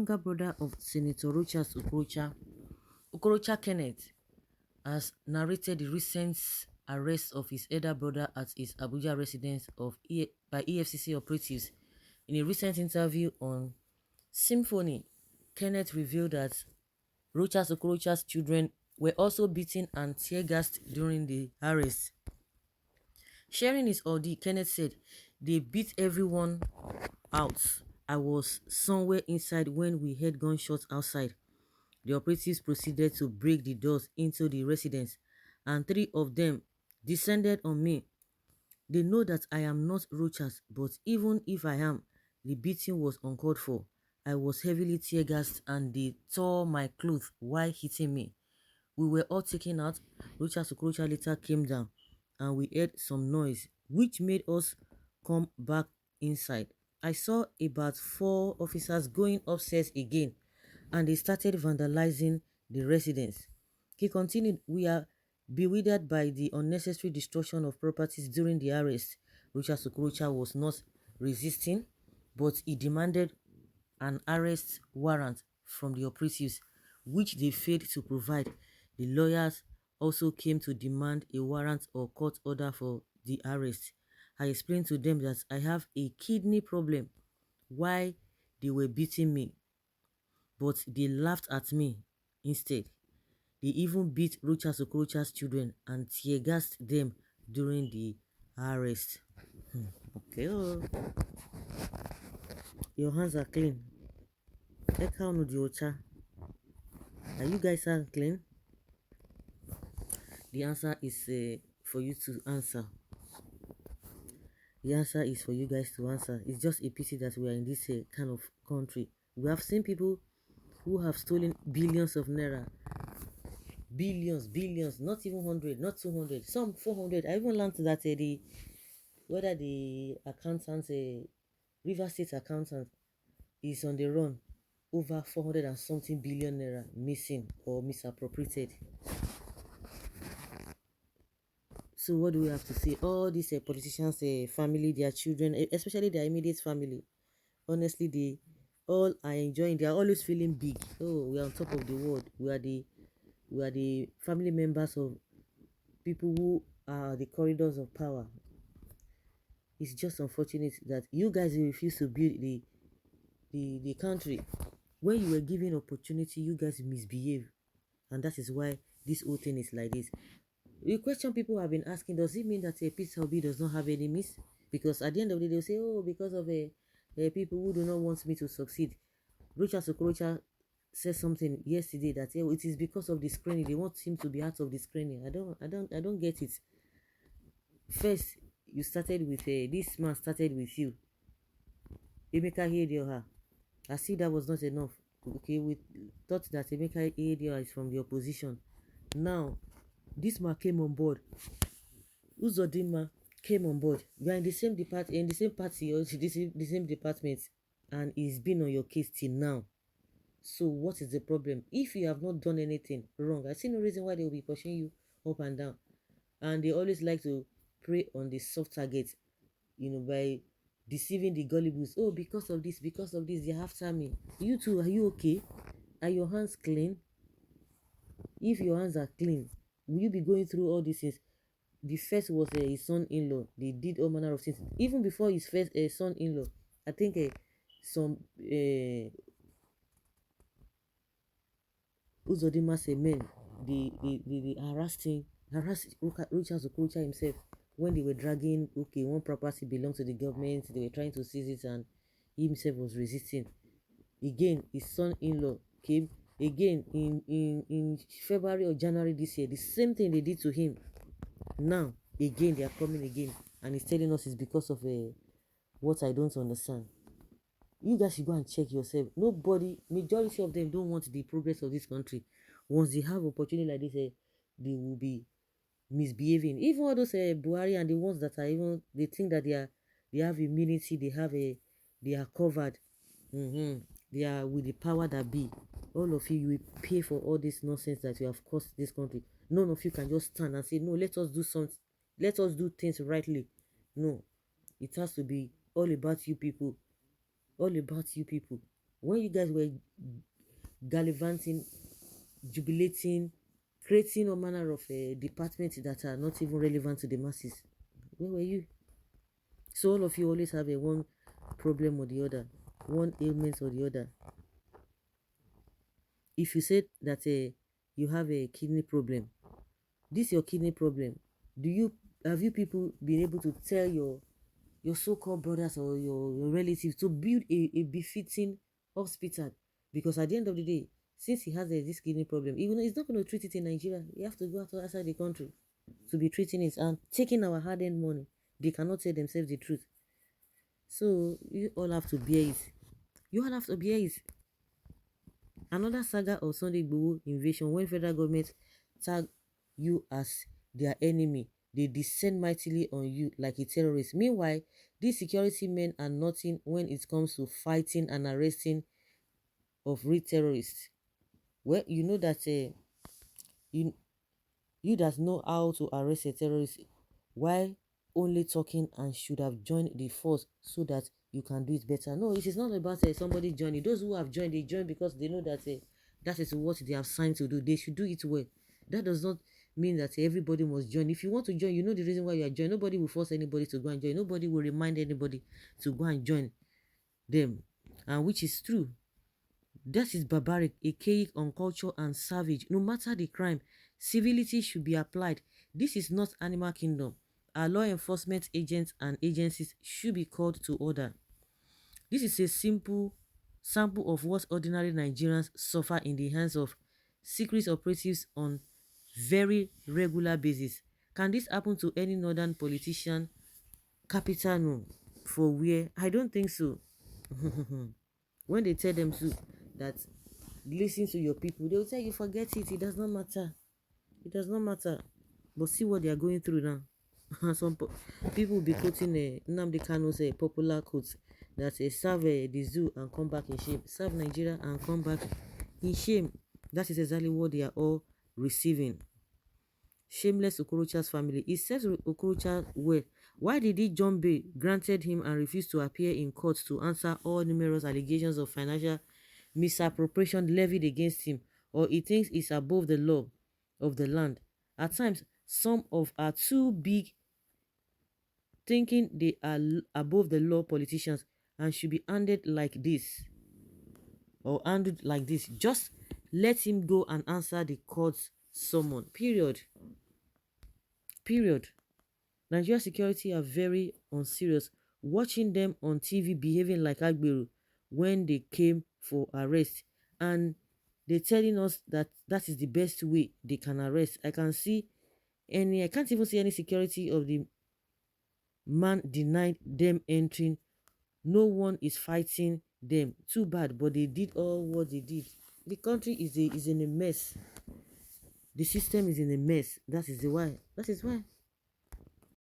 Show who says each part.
Speaker 1: younger brother of Senator Rochas Okorocha Kenneth, has narrated the recent arrest of his elder brother at his Abuja residence by EFCC operatives. In a recent interview on Symphony, Kenneth revealed that Rochas Okorocha's children were also beaten and tear-gassed during the arrest. Sharing his ordeal, Kenneth said, "They beat everyone out. I was somewhere inside when we heard gunshots outside. The operatives proceeded to break the doors into the residence, and 3 of them descended on me. They know that I am not Rochas, but even if I am, the beating was uncalled for. I was heavily tear-gassed and they tore my clothes while hitting me. We were all taken out. Rochas Okorocha later came down and we heard some noise, which made us come back inside. I saw about 4 officers going upstairs again, and they started vandalizing the residence." He continued, "We are bewildered by the unnecessary destruction of properties during the arrest. Rochas Okorocha was not resisting, but he demanded an arrest warrant from the operatives, which they failed to provide. The lawyers also came to demand a warrant or court order for the arrest. I explained to them that I have a kidney problem, why they were beating me, but they laughed at me instead. They even beat Rochas Okorocha's children and tear-gassed them during the arrest." Okay, oh. Your hands are clean. Are you guys clean? The answer is for you to answer. The answer is for you guys to answer. It's just a pity that we are in this kind of country. We have seen people who have stolen billions of naira. Billions, not even 100, not 200, some 400. I even learned that whether the accountant, River State accountant, is on the run, over 400 and something billion naira missing or misappropriated. So what do we have to say? All these politicians, family, their children, especially their immediate family, honestly, they all are enjoying. They are always feeling big. Oh, we are on top of the world. We are the family members of people who are the corridors of power. It's just unfortunate that you guys refuse to build the country. When you were given opportunity, you guys misbehave, and that is why this whole thing is like this. The question people have been asking, does it mean that Peter Obi does not have enemies? Because at the end of the day, they'll say, oh, because of people who do not want me to succeed. Rochas Okorocha said something yesterday that it is because of the screening. They want him to be out of the screening. I don't get it. First, you started with this man started with you. Emeka Ihedioha. I see that was not enough. Okay, we thought that Emeka Ihedioha is from the opposition. Now, this man came on board. Uzodinma came on board. You are in the same in the same party or the same department, and he's been on your case till now. So what is the problem? If you have not done anything wrong, I see no reason why they will be pushing you up and down. And they always like to prey on the soft target, by deceiving the gullibles. Oh, because of this, they're after me. You too, are you okay? Are your hands clean? If your hands are clean, will you be going through all these things? The first was his son-in-law. They did all manner of things. Even before his first son-in-law, I think some Uzodima's men, they harassed Rochas Okorocha himself when they were dragging, one property belonged to the government, they were trying to seize it, and he himself was resisting. Again, his son-in-law came again in February or January this year. The same thing they did to him. Now, again, they are coming again, and he's telling us it's because of what I don't understand. You guys should go and check yourself. Majority of them don't want the progress of this country. Once they have opportunity like this, they will be misbehaving. Even all those Buhari and the ones that are even, they think that they have immunity, they are covered. They are with the power that be. All of you will pay for all this nonsense that you have caused this country. None of you can just stand and say, no, let us do something. Let us do things rightly. No, it has to be all about you people. All about you people. When you guys were gallivanting, jubilating, creating all manner of departments that are not even relevant to the masses, where were you? So all of you always have a one problem or the other, one ailment or the other. If you said that you have a kidney problem, this your kidney problem, do you have you people been able to tell your so-called brothers or your relatives to build a befitting hospital? Because at the end of the day, since he has this kidney problem, even though he's not going to treat it in Nigeria, he have to go outside the country to be treating it and taking our hard-earned money. They cannot tell themselves the truth. So you all have to bear it. You all have to bear it. Another saga of Sunday Igboho invasion. When federal government tag you as their enemy, they descend mightily on you like a terrorist. Meanwhile, these security men are nothing when it comes to fighting and arresting of real terrorists. Well, you know that you you that know how to arrest a terrorist, why only talking and should have joined the force so that you can do it better. No, it is not about somebody joining. Those who have joined, they join because they know that that is what they have signed to do. They should do it well. That does not mean that everybody must join. If you want to join, you know the reason why you are joining. Nobody will force anybody to go and join. Nobody will remind anybody to go and join them, and which is true. That is barbaric, archaic, uncultured, and savage. No matter the crime, civility should be applied. This is not animal kingdom. Our law enforcement agents and agencies should be called to order. This is a simple sample of what ordinary Nigerians suffer in the hands of secret operatives on very regular basis. Can this happen to any northern politician? Capital no. For where? I don't think so. When they tell them to that listen to your people, they will tell you forget it, it does not matter. It does not matter. But see what they are going through now. Some people will be quoting Nnamdi Kanu's popular quotes that serve the zoo and come back in shame. Serve Nigeria and come back in shame. That is exactly what they are all receiving. Shameless Okorocha's family. It serves Okorocha well. Why did he John Bay granted him and refused to appear in court to answer all numerous allegations of financial misappropriation levied against him, or he thinks it's above the law of the land? At times, some of are too big, thinking they are above the law politicians and should be handled like this or handled like this. Just let him go and answer the court's summon. Period. Period. Nigeria security are very unserious. Watching them on TV behaving like Agberu when they came for arrest, and they telling us that that is the best way they can arrest. I can't even see any security of the man denied them entering. No one is fighting them. Too bad, but they did all what they did. The country is in a mess. The system is in a mess. That is why.